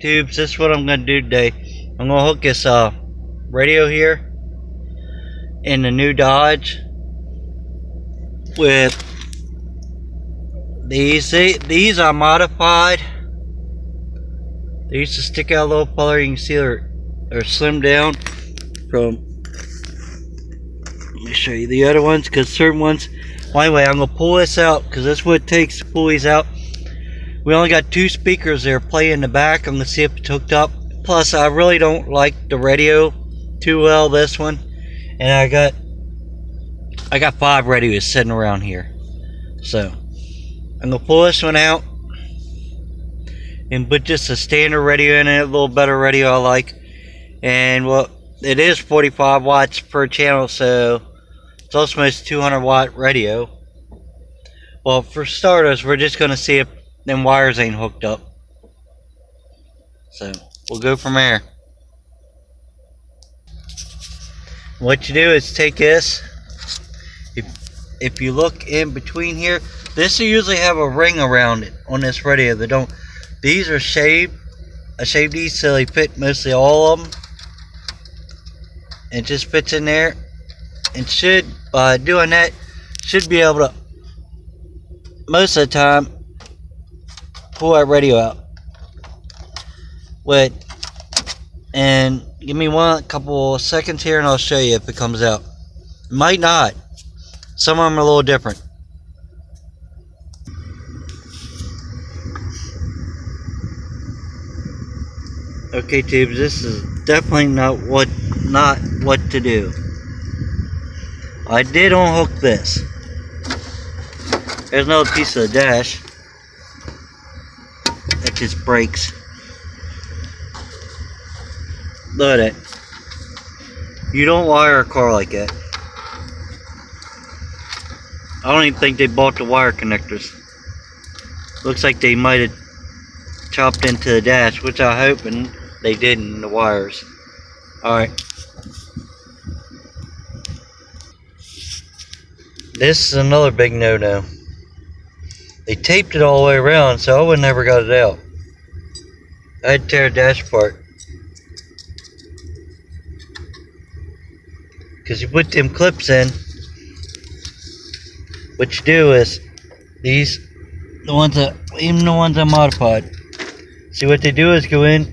tubes, this is what I'm going to do today. I'm going to hook this radio here in the new Dodge with these. These are modified. They used to stick out a little farther. You can see they're slimmed down from. Let me show you the other ones, because certain ones. Well, anyway, I'm going to pull this out because that's what it takes to pull these out. We only got 2 speakers there play in the back. I'm going to see if it's hooked up. Plus, I really don't like the radio too well, this one. And I got 5 radios sitting around here. So, I'm going to pull this one out and put just a standard radio in it, a little better radio I like. And well, it is 45 watts per channel, so it's almost 200 watt radio. Well, for starters, we're just going to see if them wires ain't hooked up. So, we'll go from there. What you do is take this. If you look in between here, this will usually have a ring around it on this radio. They don't. These are shaved. I shaved these so they fit mostly all of them. It just fits in there. And should, by doing that, should be able to, most of the time, pull that radio out. Wait, and give me a couple seconds here and I'll show you if it comes out. It might not. Some of them are a little different. Okay, tubes, this is definitely not what to do. I did unhook this. There's another piece of the dash that just breaks. Look at it. You don't wire a car like that. I don't even think they bought the wire connectors. Looks like they might have chopped into the dash, which I hope and they didn't, the wires. Alright. This is another big no-no. They taped it all the way around, so I would never got it out. I had to tear the dash apart. Because you put them clips in, what you do is, these, the ones that, even the ones I modified, see what they do is go in,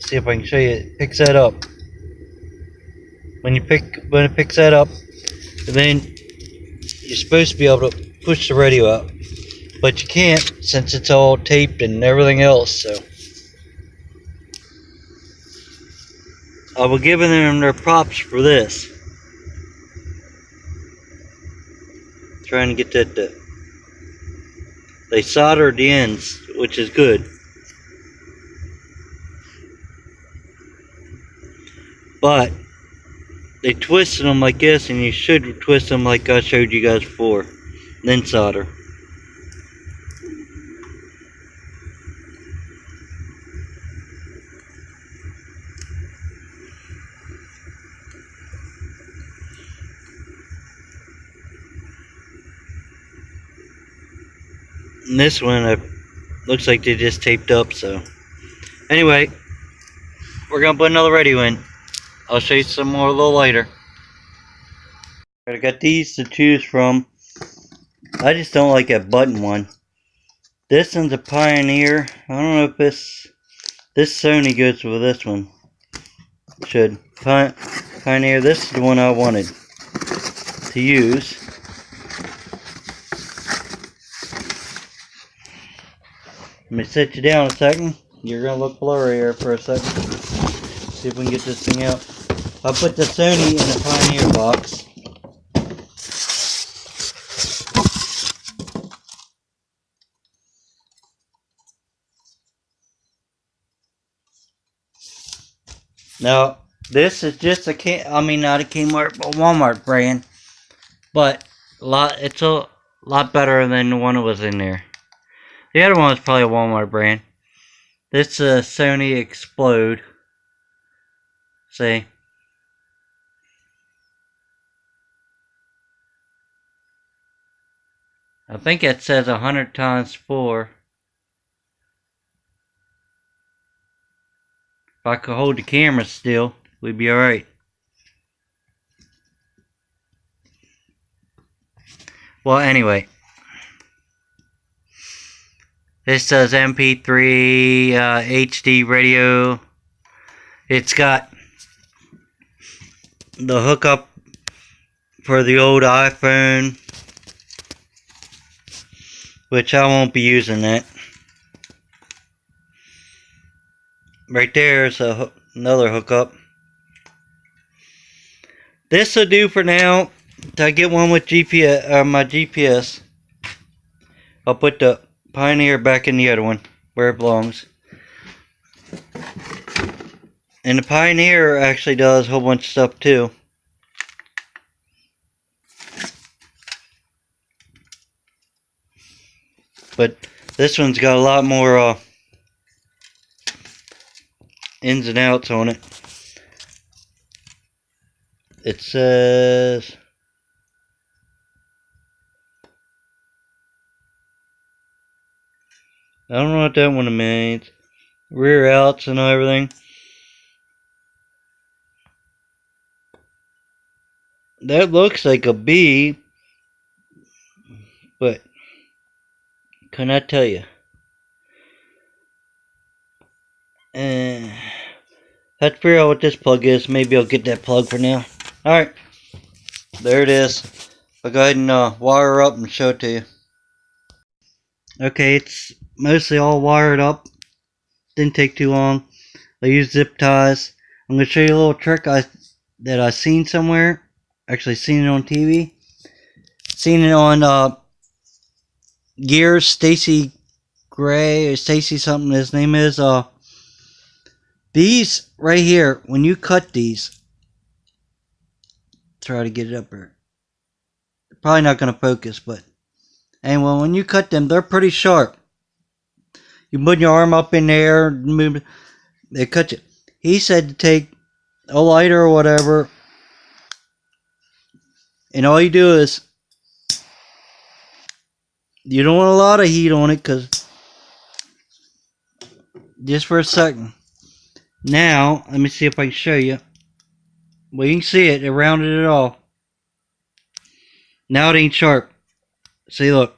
see if I can show you, it picks that up. When it picks that up, then you're supposed to be able to push the radio out, but you can't since it's all taped and everything else. So I was giving them their props for this, trying to get that. They soldered the ends, which is good, but they twisted them like this, and you should twist them like I showed you guys before, then solder. And this one looks like they just taped up. So anyway, we're gonna put another radio in. I'll show you some more a little later. I got these to choose from. I just don't like that button one. This one's a Pioneer. I don't know if this Sony goes with this one. Should. Pioneer, this is the one I wanted to use. Let me sit you down a second. You're gonna look blurry here for a second. See if we can get this thing out. I put the Sony in the Pioneer box. Now, this is just not a Kmart, but Walmart brand. But it's a lot better than the one that was in there. The other one was probably a Walmart brand. This is Sony Explode. See? I think it says 100 times 4. I could hold the camera still, we'd be alright. Well, anyway. This says MP3 HD radio. It's got the hookup for the old iPhone, which I won't be using that. Right there's another hookup. This will do for now. Till I get one with GPS, my GPS. I'll put the Pioneer back in the other one where it belongs. And the Pioneer actually does a whole bunch of stuff too. But this one's got a lot more ins and outs on it. It says I don't know what that one means. Rear outs and everything. That looks like a B, but can I tell you? Have to figure out what this plug is. Maybe I'll get that plug for now. Alright. There it is. I'll go ahead and wire up and show it to you. Okay, it's mostly all wired up. Didn't take too long. I used zip ties. I'm going to show you a little trick that I seen somewhere. Actually seen it on TV. Seen it on Gears, Stacy Gray, or Stacy something his name is. These right here, when you cut these, try to get it up here. Probably not going to focus, but anyway, when you cut them, they're pretty sharp. You put your arm up in there, move, they cut you. He said to take a lighter or whatever, and all you do is, you don't want a lot of heat on it, because just for a second. Now, let me see if I can show you. Well, you can see it. It rounded it off. Now it ain't sharp. See, look.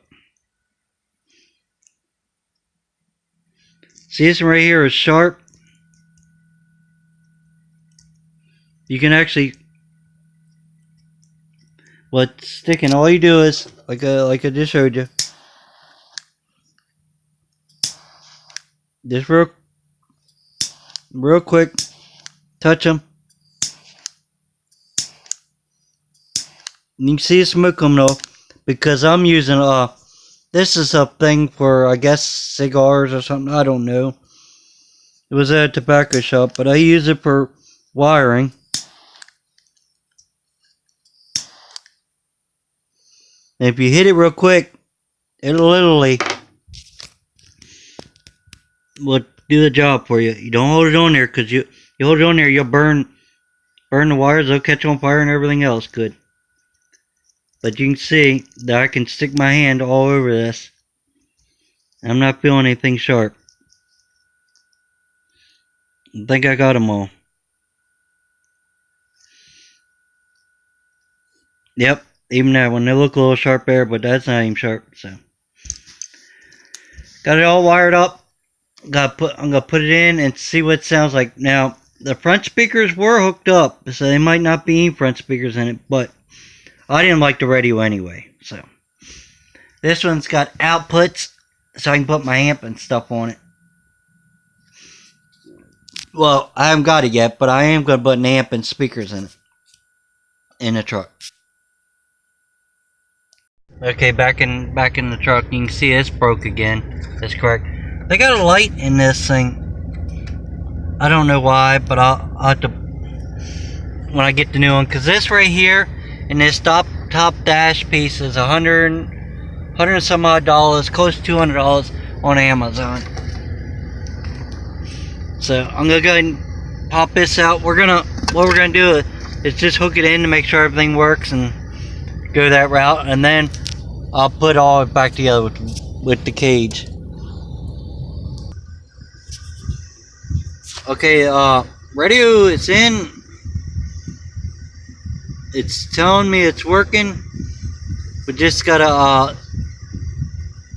See, this one right here is sharp. You can actually, what's sticking, all you do is, like I just showed you. Just real quick, touch them. You can see the smoke coming off because I'm using this is a thing for, I guess, cigars or something. I don't know. It was at a tobacco shop, but I use it for wiring. And if you hit it real quick, it'll literally will do the job for you. You don't hold it on there, because you hold it on there, you'll burn the wires. They'll catch on fire and everything else. Good. But you can see that I can stick my hand all over this. I'm not feeling anything sharp. I think I got them all. Yep, even that one. They look a little sharp there, but that's not even sharp. So, got it all wired up. I'm gonna put it in and see what it sounds like. Now, the front speakers were hooked up, so they might not be any front speakers in it, but I didn't like the radio anyway. So, this one's got outputs, so I can put my amp and stuff on it. Well, I haven't got it yet, but I am gonna put an amp and speakers in it in the truck. Okay, back in the truck, you can see it's broke again. That's correct. They got a light in this thing. I don't know why, but I'll have to, when I get the new one, because this right here and this top dash piece is $100 and some odd dollars, close to $200 on Amazon. So I'm gonna go ahead and pop this out. What we're gonna do is just hook it in to make sure everything works and go that route, and then I'll put all it back together with the cage. Okay, radio is in. It's telling me it's working. We just gotta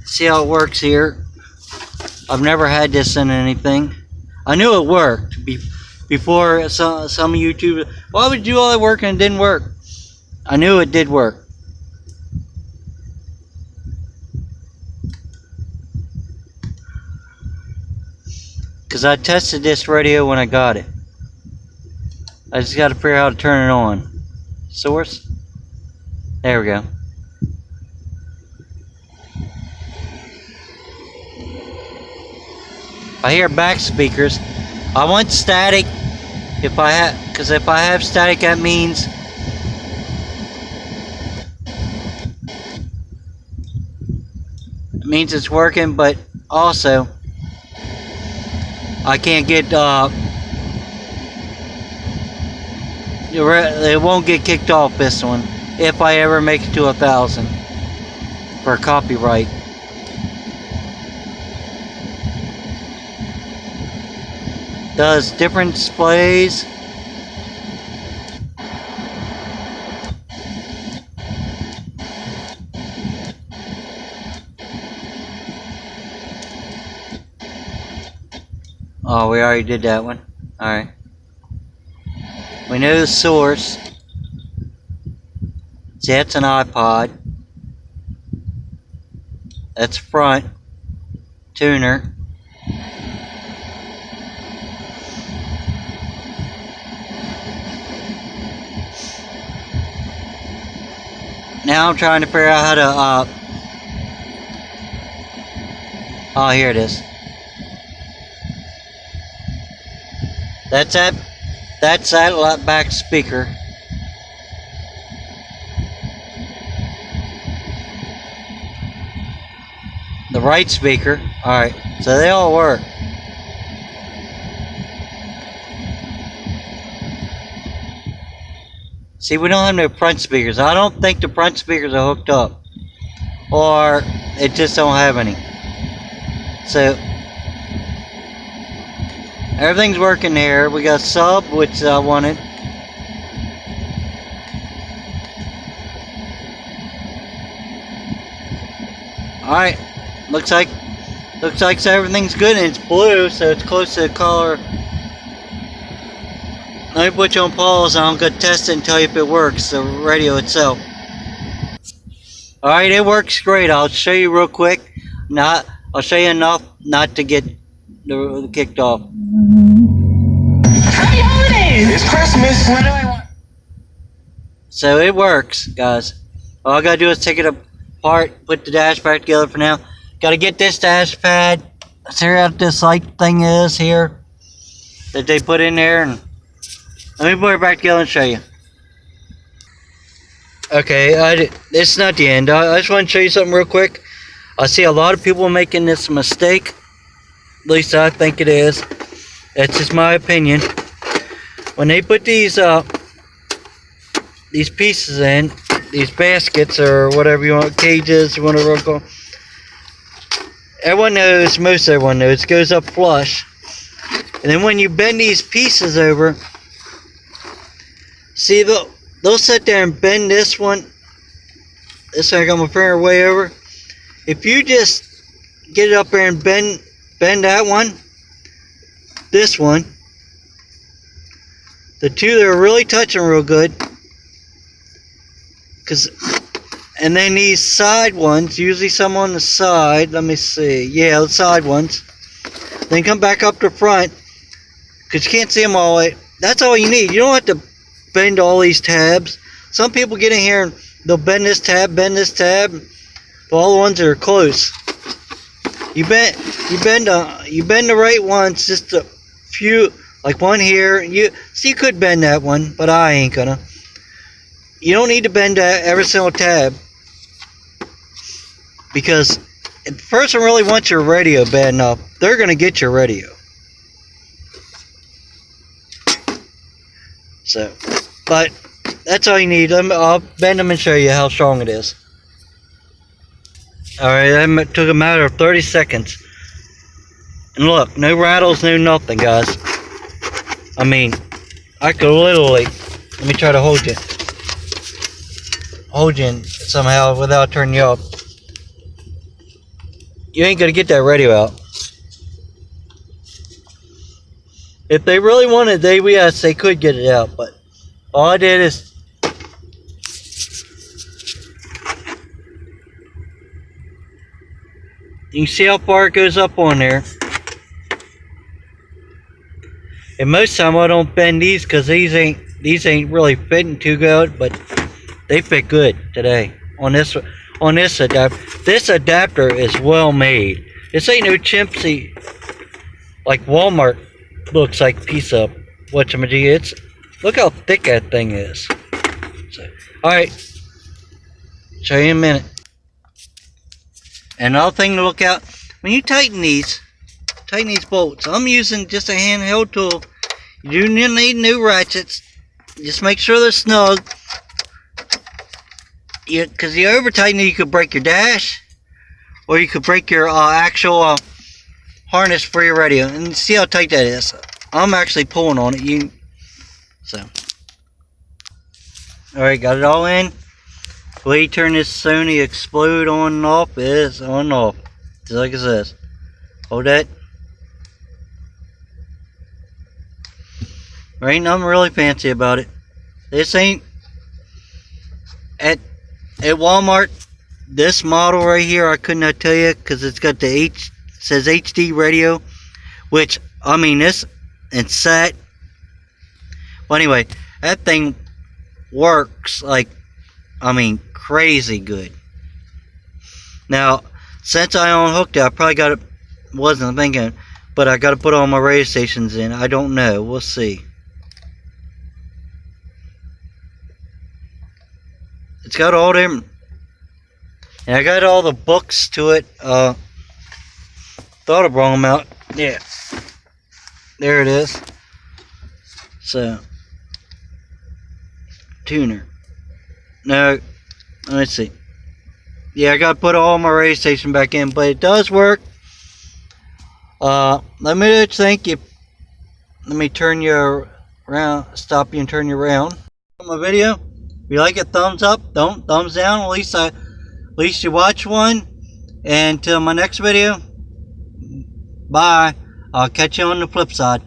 see how it works here. I've never had this in anything. I knew it worked before some YouTube. Why would you do all that work and it didn't work? I knew it did work. Because I tested this radio when I got it. I just got to figure out how to turn it on. Source. There we go. I hear back speakers. I want static. If I have static, that means it's working. But also, I can't get it won't get kicked off this one if I ever make it to 1,000 for copyright. Does different displays. Oh, we already did that one. Alright. We know the source. See, that's an iPod. That's front. Tuner. Now I'm trying to figure out how to, oh, here it is. That's that back speaker. The right speaker. Alright, so they all work. See, we don't have no front speakers. I don't think the front speakers are hooked up. Or it just don't have any. So everything's working there. We got sub, which I wanted. Alright. Looks like everything's good, and it's blue, so it's close to the color. Let me put you on pause. I'm gonna test it and tell you if it works, the radio itself. Alright, it works great. I'll show you real quick. I'll show you enough not to get kicked off. Happy holidays! It's Christmas. What do I want? So it works, guys. All I gotta do is take it apart, put the dash back together for now. Gotta get this dash pad. See what this light thing is here that they put in there, and let me put it back together and show you. Okay, it's not the end. I just want to show you something real quick. I see a lot of people making this mistake. At least I think it is. That's just my opinion. When they put these pieces in, these baskets or whatever you want, cages, whatever you want to call. Everyone knows, most everyone knows, it goes up flush. And then when you bend these pieces over, see, they'll sit there and bend this one. This one I got my finger way over. If you just get it up there and bend that one, this one, the two that are really touching real good, and then these side ones, usually some on the side, let me see, yeah, the side ones, then come back up to front, because you can't see them all the way. That's all you need. You don't have to bend all these tabs. Some people get in here and they'll bend this tab, but all the ones that are close. You bend the right ones, just a few, like one here. You could bend that one, but I ain't gonna. You don't need to bend every single tab, because if the person really wants your radio bad enough, they're gonna get your radio. So, but that's all you need. I'll bend them and show you how strong it is. Alright, that took a matter of 30 seconds. And look, no rattles, no nothing, guys. I mean, I could literally, let me try to hold you in somehow without turning you off. You ain't gonna get that radio out. If they really wanted, yes, they could get it out, but all I did is you can see how far it goes up on there. And most time I don't bend these because these ain't really fitting too good, but they fit good today on this adapter. This adapter is well made. This ain't no chimpsy like Walmart looks like piece of whatchamajig. It's look how thick that thing is. So, all right, show you in a minute. And another thing to look out when you tighten these bolts. I'm using just a handheld tool. You do need new ratchets. Just make sure they're snug. Because you over tighten it, you could break your dash, or you could break your actual harness for your radio. And see how tight that is. I'm actually pulling on it. All right, got it all in. The way you turn this Sony explode on and off is on and off. Just like it says. Hold that. There ain't nothing really fancy about it. This ain't at Walmart. This model right here, I could not tell you because it's got the says HD radio, which I mean this and set. Well, anyway, that thing works like, I mean, crazy good. Now, since I unhooked it, I probably got it, wasn't thinking, but I got to put all my radio stations in. I don't know. We'll see. It's got all them, and I got all the books to it. Thought I brought them out. Yeah. There it is. So, tuner. No, let's see. Yeah, I gotta put all my radio station back in, but it does work. Let me just think. Let me turn you around, stop you and turn you around. My video. If you like it, thumbs up. Don't thumbs down. At least you watch one. And until my next video. Bye. I'll catch you on the flip side.